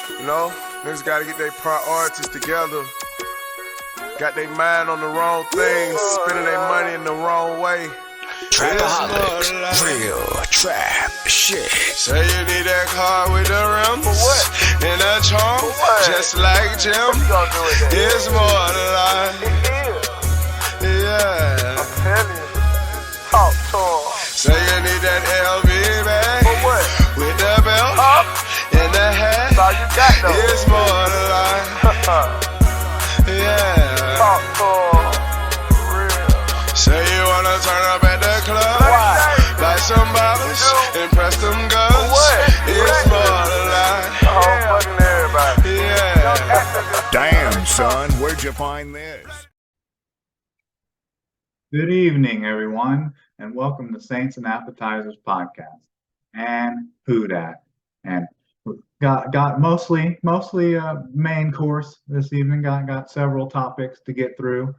You know, niggas gotta get their priorities together. Got their mind on the wrong things, spending their money in the wrong way. Trapaholics, real trap shit. Say you need that car with the rims and that charm, just like Jim. It's more than life. Yeah. I'm telling you. Talk to him. Say you need that LV bag with the belt and the hat. That's all you got though. It's more than life. Yeah. Talk to him. Real. Say you wanna turn up at the club, like some bottles, impress them girls. It's more than life. Fucking everybody. Yeah. Damn, son, where'd you find this? Good evening, everyone, and welcome to Saints and Appetizers podcast. And who dat? And we've got mostly main course this evening. Got several topics to get through,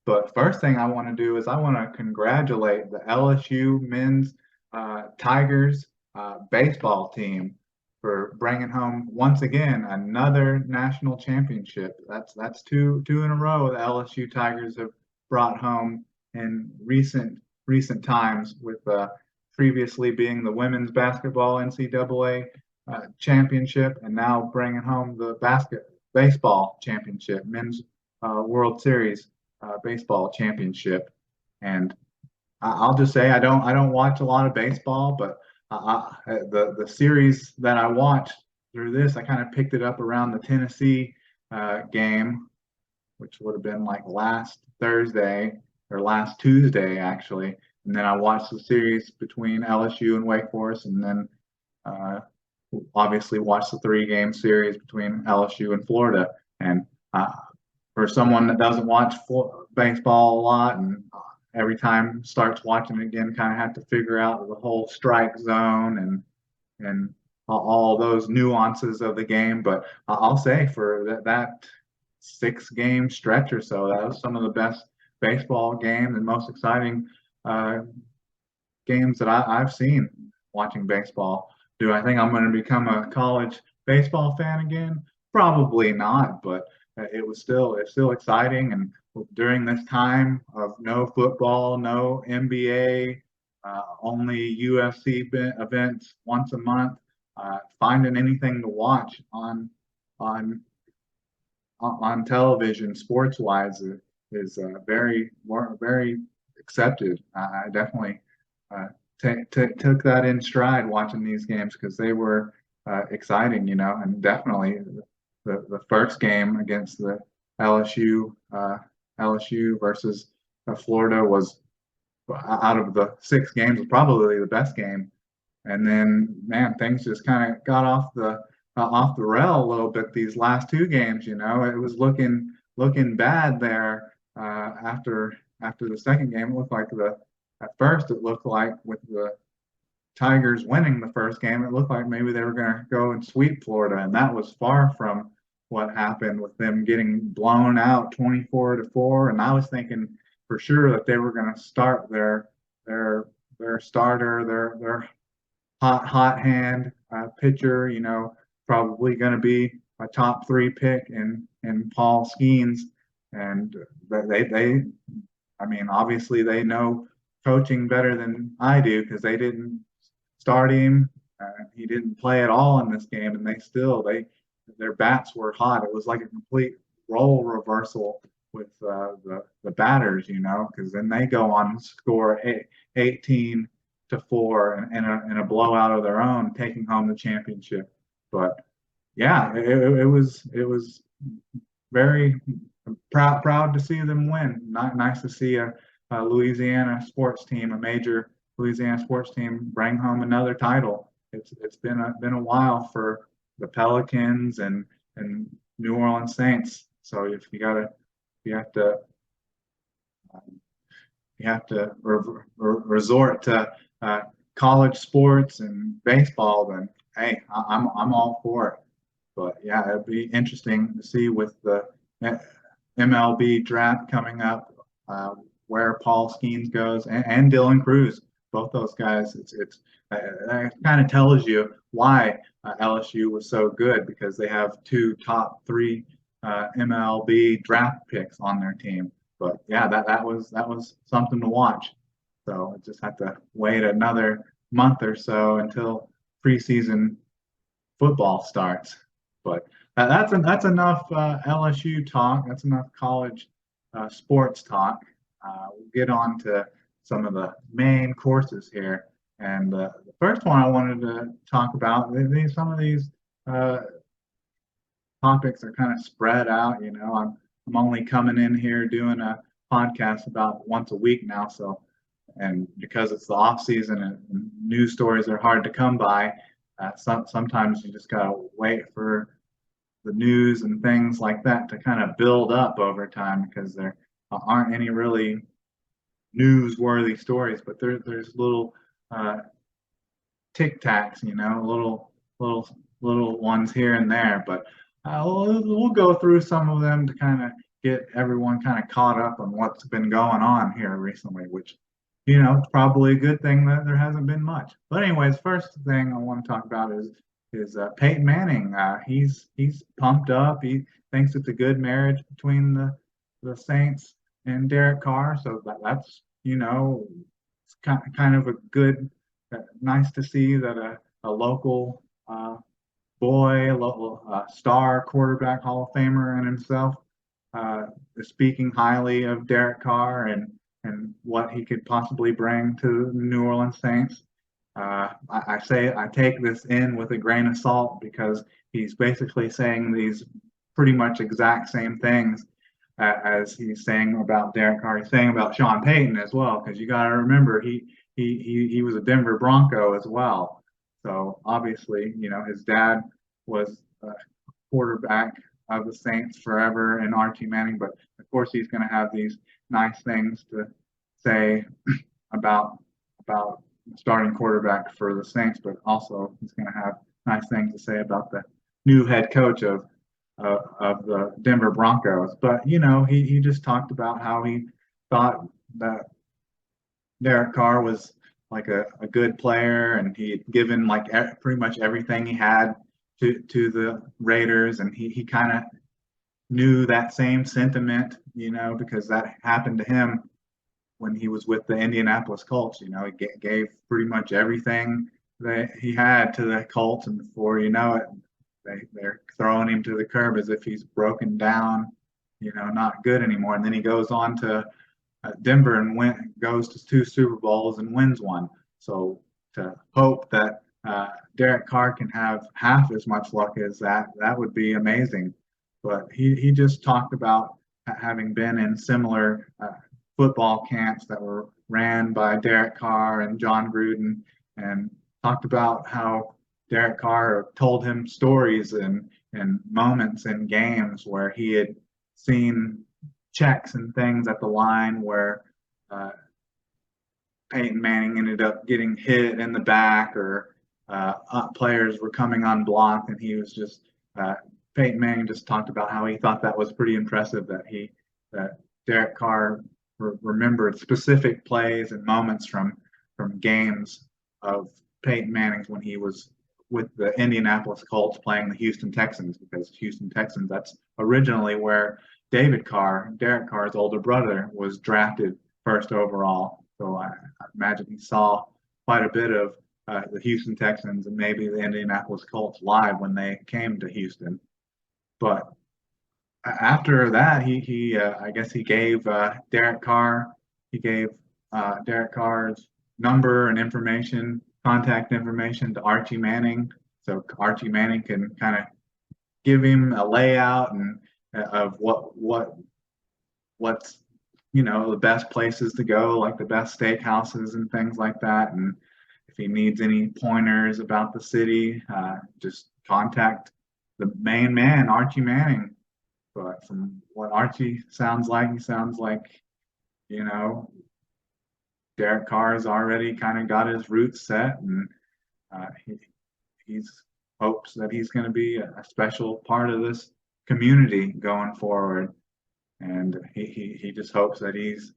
but first thing I want to do is I want to congratulate the LSU men's Tigers baseball team for bringing home once again another national championship. That's two in a row the LSU Tigers have brought home in recent times, with previously being the women's basketball NCAA championship, and now bringing home the baseball championship, men's World Series baseball championship. And I'll just say I don't watch a lot of baseball, but the series that I watched through this, I kind of picked it up around the Tennessee game, which would have been like last Thursday or last Tuesday actually, and then I watched the series between LSU and Wake Forest, and then obviously watched the 3-game series between LSU and Florida. And for someone that doesn't watch baseball a lot, and every time starts watching it again, kind of have to figure out the whole strike zone and all those nuances of the game. But I'll say for that 6-game stretch or so, that was some of the best baseball games and most exciting games that I've seen watching baseball. Do I think I'm going to become a college baseball fan again? Probably not, but it's still exciting. And during this time of no football, no NBA, only UFC events once a month, finding anything to watch on television sports wise is very accepted. I definitely took that in stride watching these games, because they were exciting, and definitely the first game against the LSU versus Florida was, out of the 6 games, was probably the best game. And then, man, things just kind of got off the rail a little bit these last 2 games. It was looking bad there after the second game. It looked like at first it looked like, with the Tigers winning the first game, it looked like maybe they were going to go and sweep Florida, and that was far from what happened, with them getting blown out 24-4. And I was thinking for sure that they were going to start their starter, their hot hand pitcher, probably going to be a top 3 pick in Paul Skeens. And they obviously they know coaching better than I do, because they didn't start him. He didn't play at all in this game, and their bats were hot. It was like a complete role reversal with the batters, because then they go on and score 18-4 in a blowout of their own, taking home the championship. But yeah, it was very proud to see them win. Nice to see a Louisiana sports team, a major Louisiana sports team, bring home another title. It's been a while for the Pelicans and New Orleans Saints. So if you have to resort to college sports and baseball, then hey, I'm all for it. But yeah, it'd be interesting to see with the MLB draft coming up, where Paul Skeens goes, and Dylan Cruz. Both those guys, it kind of tells you why LSU was so good because they have two top three MLB draft picks on their team. But yeah, that was something to watch. So I just have to wait another month or so until preseason football starts. But that's enough LSU talk. That's enough college sports talk. We'll get on to some of the main courses here. And the first one I wanted to talk about, some of these uh, topics are kind of spread out. I'm only coming in here doing a podcast about once a week now, so and because it's the off season and news stories are hard to come by, sometimes you just gotta wait for the news and things like that to kind of build up over time because there aren't any really newsworthy stories, but there's little uh, tic tacs, little ones here and there. But we'll go through some of them to kind of get everyone kind of caught up on what's been going on here recently, which it's probably a good thing that there hasn't been much. But anyways, first thing I want to talk about is Peyton Manning. He's pumped up. He thinks it's a good marriage between the Saints and Derek Carr. So that's it's kind of a good, nice to see that a local boy, a local star quarterback, Hall of Famer in himself, is speaking highly of Derek Carr and what he could possibly bring to the New Orleans Saints. I say I take this in with a grain of salt because he's basically saying these pretty much exact same things as he's saying about Derek Carr. He's saying about Sean Payton as well, because you got to remember he was a Denver Bronco as well. So obviously, his dad was a quarterback of the Saints forever and Archie Manning, but of course he's going to have these nice things to say about starting quarterback for the Saints, but also he's going to have nice things to say about the new head coach of the Denver Broncos. But he just talked about how he thought that Derek Carr was like a good player, and he had given like pretty much everything he had to the Raiders, and he kind of knew that same sentiment, because that happened to him when he was with the Indianapolis Colts. He gave pretty much everything that he had to the Colts, and before you know it, they're throwing him to the curb as if he's broken down, not good anymore. And then he goes on to Denver and goes to 2 Super Bowls and wins one. So to hope that Derek Carr can have half as much luck as that would be amazing. But he just talked about having been in similar football camps that were ran by Derek Carr and John Gruden, and talked about how Derek Carr told him stories and moments in games where he had seen checks and things at the line where Peyton Manning ended up getting hit in the back, or players were coming unblocked, and he was just Peyton Manning just talked about how he thought that was pretty impressive that Derek Carr remembered specific plays and moments from games of Peyton Manning's when he was with the Indianapolis Colts playing the Houston Texans, because Houston Texans, that's originally where David Carr, Derek Carr's older brother, was drafted first overall. So I imagine he saw quite a bit of the Houston Texans and maybe the Indianapolis Colts live when they came to Houston. But after that, he I guess he gave Derek Carr, Derek Carr's number and information, contact information to Archie Manning, so Archie Manning can kind of give him a layout and of what's the best places to go, like the best steakhouses and things like that. And if he needs any pointers about the city, just contact the main man, Archie Manning. But from what Archie sounds like, he sounds like, Derek Carr's already kind of got his roots set, and he's hopes that he's going to be a special part of this community going forward. And he just hopes that he's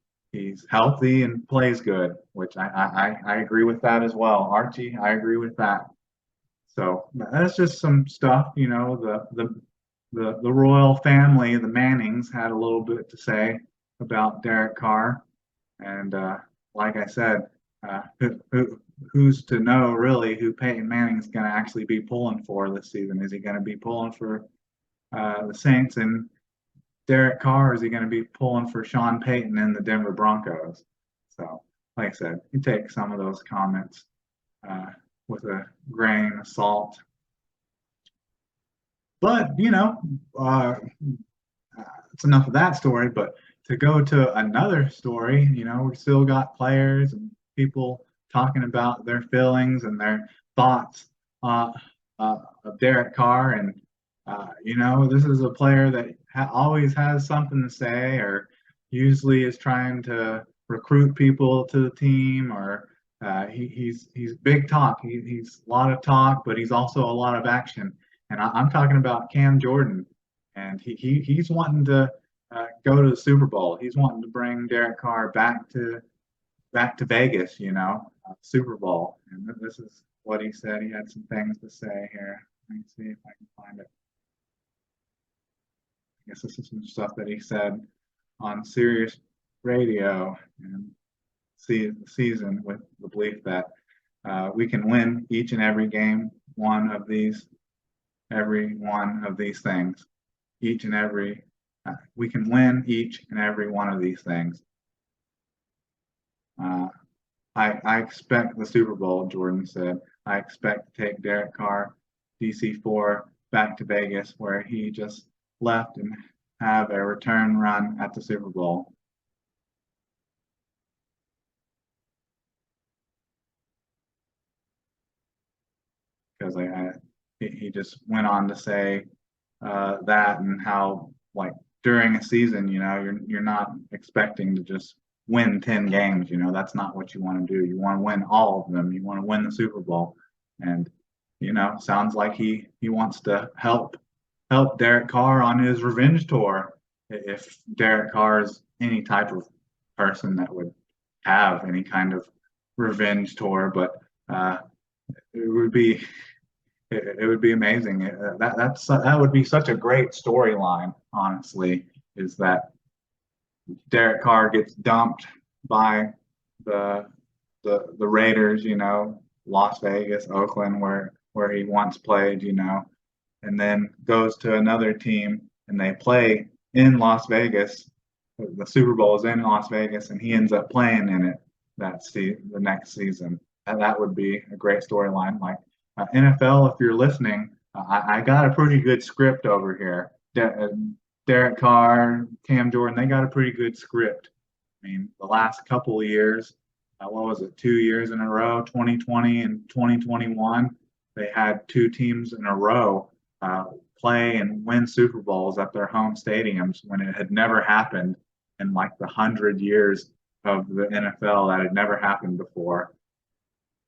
healthy and plays good, which I agree with that as well. Archie, I agree with that. So that's just some stuff, the royal family, the Mannings, had a little bit to say about Derek Carr, and like I said, who's to know really who Peyton Manning's going to actually be pulling for this season? Is he going to be pulling for the Saints and Derek Carr? Or is he going to be pulling for Sean Payton and the Denver Broncos? So, like I said, you take some of those comments with a grain of salt. But, it's enough of that story. But to go to another story, we still got players and people talking about their feelings and their thoughts of Derek Carr. And, this is a player that always has something to say, or usually is trying to recruit people to the team, or he's big talk. He's a lot of talk, but he's also a lot of action. And I'm talking about Cam Jordan, and he's wanting to go to the Super Bowl. He's wanting to bring Derek Carr back to Vegas, Super Bowl. And this is what he said. He had some things to say here. Let me see if I can find it. I guess this is some stuff that he said on Sirius Radio and see the season, with the belief that we can win each and every game, every one of these things, we can win each and every one of these things. I expect the Super Bowl, Jordan said. I expect to take Derek Carr, DC4, back to Vegas, where he just left, and have a return run at the Super Bowl. Because he just went on to say that, and how, like, during a season, you're not expecting to just win 10 games. That's not what you want to do. You want to win all of them. You want to win the Super Bowl. And sounds like he wants to help Derek Carr on his revenge tour, if Derek Carr is any type of person that would have any kind of revenge tour. But it would be amazing. That would be such a great storyline, honestly, is that Derek Carr gets dumped by the Raiders, Las Vegas, Oakland, where he once played, and then goes to another team, and they play in Las Vegas. The Super Bowl is in Las Vegas, and he ends up playing in it the next season. And that would be a great storyline. Like, NFL, if you're listening, I got a pretty good script over here. Derek Carr, Cam Jordan, they got a pretty good script. I mean, the last couple of years, what was it, 2 years in a row, 2020 and 2021, they had two teams in a row play and win Super Bowls at their home stadiums, when it had never happened in like the 100 years of the NFL. That had never happened before.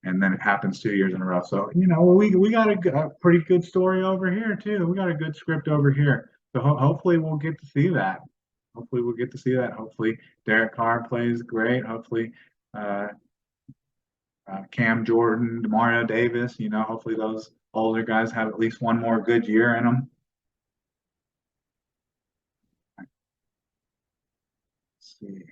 And then it happens 2 years in a row. So, we got a pretty good story over here too. We got a good script over here. So hopefully we'll get to see that. Hopefully Derek Carr plays great. Hopefully Cam Jordan, Demario Davis, hopefully those older guys have at least one more good year in them. Let's see.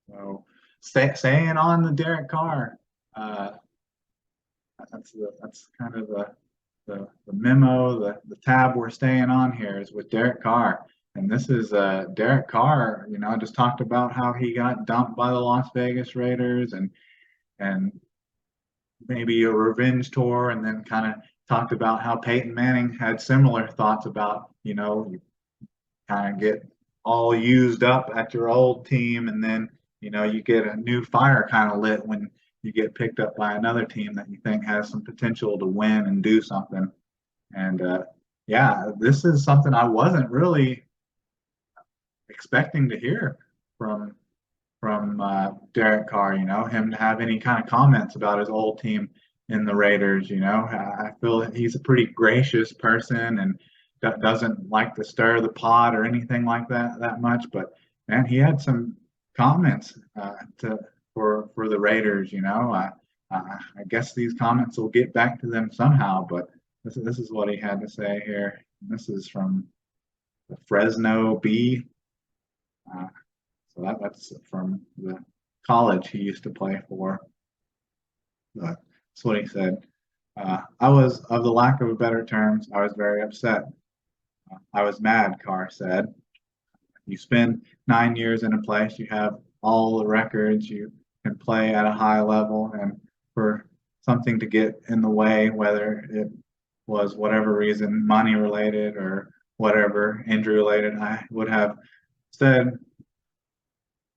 So staying on the Derek Carr, that's kind of the memo, the tab we're staying on here is with Derek Carr. And this is Derek Carr, just talked about how he got dumped by the Las Vegas Raiders, and maybe a revenge tour, and then kind of talked about how Peyton Manning had similar thoughts about, you kind of get all used up at your old team, and then you get a new fire kind of lit when you get picked up by another team that you think has some potential to win and do something. And this is something I wasn't really expecting to hear from Derek Carr. Him to have any kind of comments about his old team in the Raiders. I feel that he's a pretty gracious person and doesn't like to stir the pot or anything like that much. But man, he had some comments for the Raiders. I guess these comments will get back to them somehow, but this is what he had to say here. This is from the Fresno Bee. So that's from the college he used to play for. But that's what he said. I was, of the lack of better terms, I was very upset. I was mad, Carr said. You spend 9 years in a place, you have all the records, you can play at a high level, and for something to get in the way, whether it was whatever reason, money related or whatever, injury related, I would have said,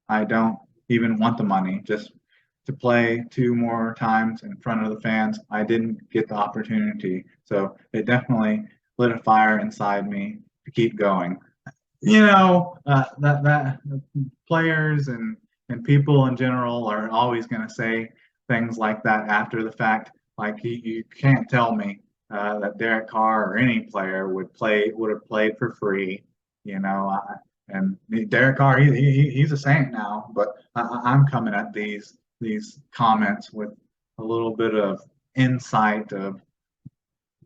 I don't even want the money, just to play 2 more times in front of the fans. I didn't get the opportunity. So it definitely lit a fire inside me to keep going. That players and people in general are always going to say things like that after the fact. Like you can't tell me that Derek Carr or any player would have played for free. And Derek Carr, he's a Saint now, but I'm coming at these comments with a little bit of insight of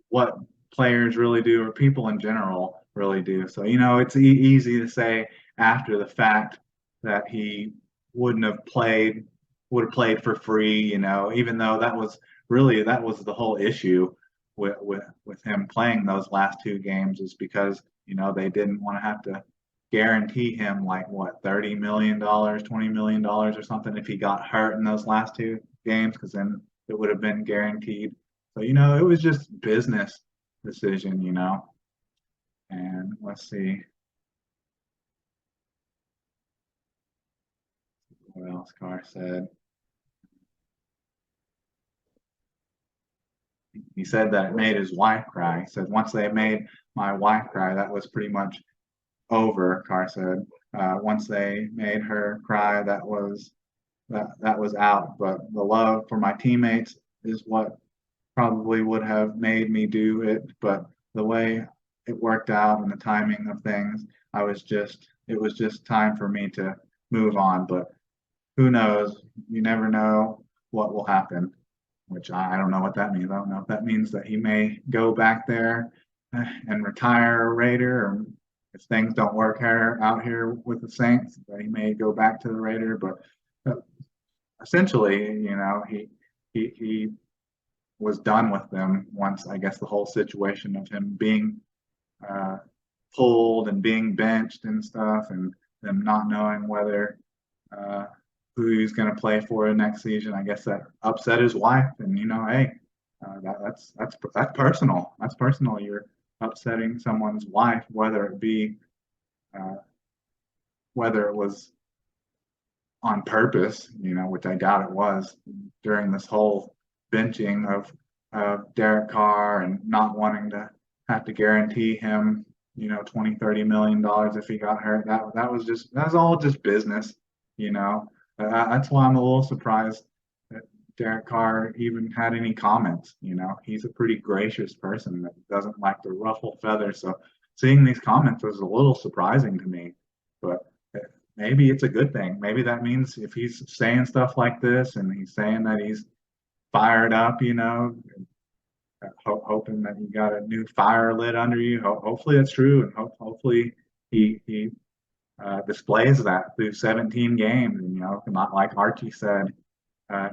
what players really do or people in general really do. So, it's easy to say after the fact that he wouldn't have played, would have played for free, even though that was the whole issue with him playing those last 2 games is because, they didn't want to have to guarantee him like what, $30 million, $20 million or something if he got hurt in those last 2 games, because then it would have been guaranteed. So, it was just business decision, and let's see what else Carr said. He said that it made his wife cry. He said, once they made my wife cry, that was pretty much over, Carr said. Once they made her cry, that was out. But the love for my teammates is what probably would have made me do it. But the way it worked out and the timing of things, it was just time for me to move on. But who knows? You never know what will happen, which I don't know what that means. I don't know if that means that he may go back there and retire a Raider, or if things don't work out here with the Saints, that he may go back to the Raider. But essentially, he was done with them once, I guess, the whole situation of him being pulled and being benched and stuff, and them not knowing whether who he's going to play for next season. I guess that upset his wife, and hey, that's personal. That's personal. You're upsetting someone's wife, whether it was on purpose, which I doubt it was, during this whole benching of Derek Carr and not wanting to have to guarantee him, $20-30 million if he got hurt. That's all just business, That's why I'm a little surprised that Derek Carr even had any comments. He's a pretty gracious person that doesn't like to ruffle feathers. So seeing these comments was a little surprising to me, but maybe it's a good thing. Maybe that means if he's saying stuff like this and he's saying that he's fired up, hoping that you got a new fire lit under you. Hopefully that's true, and hopefully he displays that through 17 games. And, not like Archie said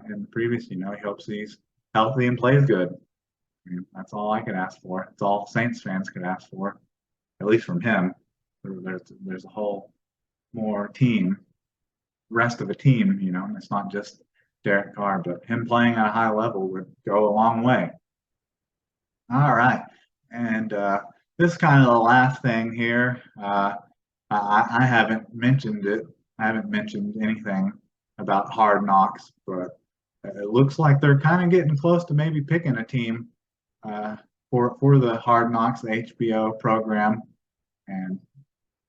in the previous, he hopes he's healthy and plays good. That's all I could ask for. It's all Saints fans could ask for, at least from him. There's a whole more rest of a team, and it's not just Derek Carr, but him playing at a high level would go a long way. All right. And this is kind of the last thing here. I haven't mentioned it. I haven't mentioned anything about Hard Knocks, but it looks like they're kind of getting close to maybe picking a team for the Hard Knocks, the HBO program. And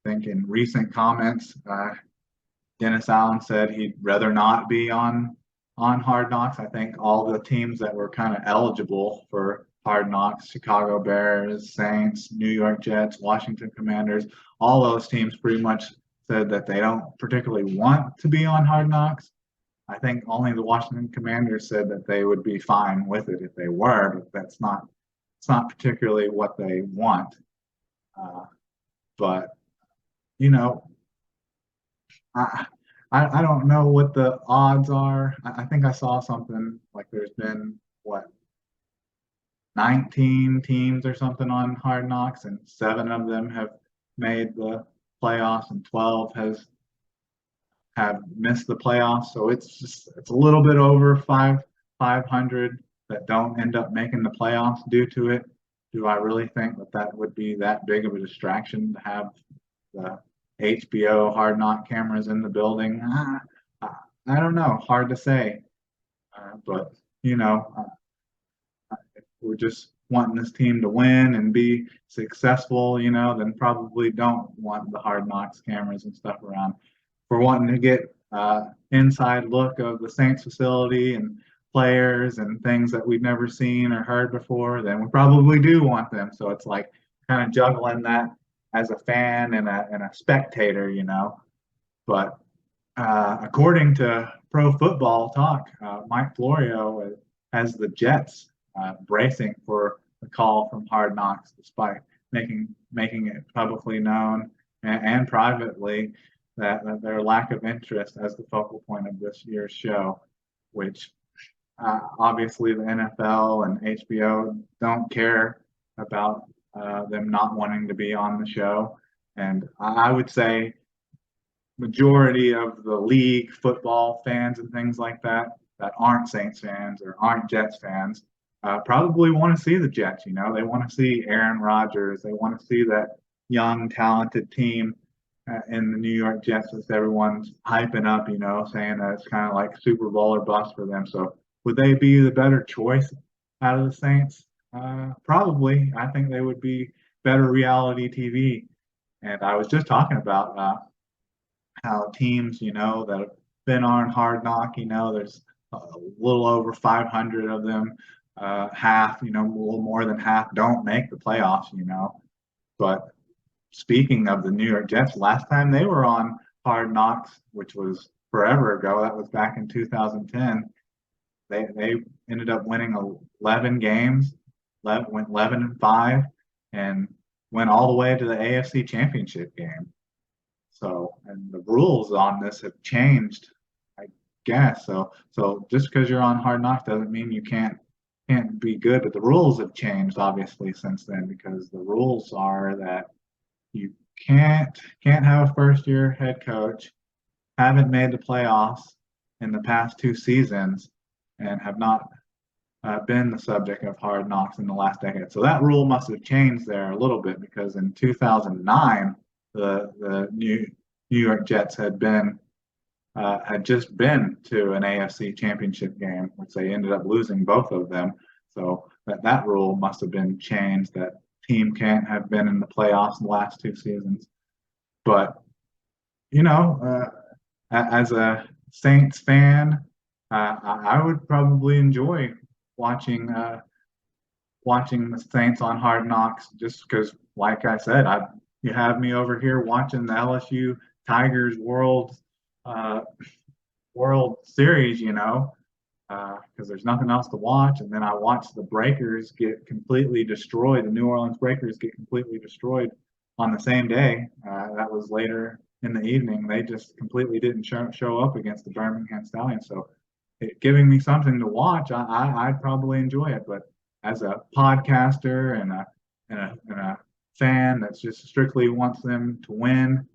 I think in recent comments, Dennis Allen said he'd rather not be on Hard Knocks. I think all the teams that were kind of eligible for Hard Knocks, Chicago Bears, Saints, New York Jets, Washington Commanders, all those teams pretty much said that they don't particularly want to be on Hard Knocks. I think only the Washington Commanders said that they would be fine with it if they were, but it's not particularly what they want. But you know, I, I don't know what the odds are. I think I saw something like there's been what 19 teams or something on Hard Knocks, and 7 of them have made the playoffs, and 12 have missed the playoffs. So it's a little bit over 500 that don't end up making the playoffs due to it. Do I really think that that would be that big of a distraction to have the HBO Hard Knock cameras in the building? I don't know. Hard to say. But you know, if we're just wanting this team to win and be successful, then probably don't want the Hard Knocks cameras and stuff around. For wanting to get inside look of the Saints facility and players and things that we've never seen or heard before, then we probably do want them. So it's like kind of juggling that as a fan and a spectator, But according to Pro Football Talk, Mike Florio has the Jets bracing for the call from Hard Knocks, despite making it publicly known and privately that their lack of interest as the focal point of this year's show, which obviously the NFL and HBO don't care about them not wanting to be on the show. And I would say majority of the league football fans and things like that aren't Saints fans or aren't Jets fans probably want to see the Jets. They want to see Aaron Rodgers. They want to see that young, talented team in the New York Jets that everyone's hyping up, saying that it's kind of like Super Bowl or bust for them. So would they be the better choice out of the Saints? Probably. I think they would be better reality TV. And I was just talking about how teams, that have been on Hard Knock, there's a little over 500 of them, half, a little more than half don't make the playoffs, But speaking of the New York Jets, last time they were on Hard Knocks, which was forever ago, that was back in 2010, they ended up winning 11 games, went 11-5, and went all the way to the AFC Championship game. So, and the rules on this have changed, I guess. So just because you're on Hard Knocks doesn't mean you can't be good. But the rules have changed obviously since then, because the rules are that you can't have a first year head coach, haven't made the playoffs in the past 2 seasons, and have not been the subject of Hard Knocks in the last decade. So that rule must have changed there a little bit, because in 2009 the New York Jets had just been to an AFC Championship game, which they ended up losing both of them. So that rule must have been changed, that team can't have been in the playoffs in the last 2 seasons. But as a Saints fan, I would probably enjoy watching the Saints on Hard Knocks, just because, like I said, you have me over here watching the LSU Tigers World Series, because there's nothing else to watch. And then I watched the Breakers get completely destroyed. The New Orleans Breakers get completely destroyed on the same day. That was later in the evening. They just completely didn't show up against the Birmingham Stallions. So giving me something to watch, I'd probably enjoy it. But as a podcaster and a fan that's just strictly wants them to win,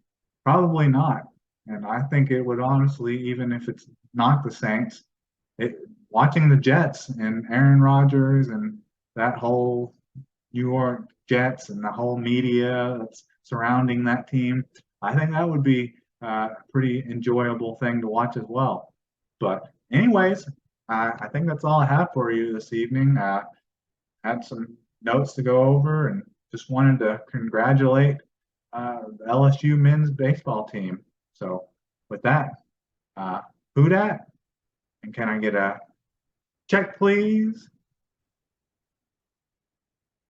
probably not. And I think it would honestly, even if it's not the Saints, watching the Jets and Aaron Rodgers and that whole New York Jets and the whole media that's surrounding that team, I think that would be a pretty enjoyable thing to watch as well. But anyways, I think that's all I have for you this evening. Had some notes to go over, and just wanted to congratulate the LSU men's baseball team. So with that, who dat? And can I get a check, please?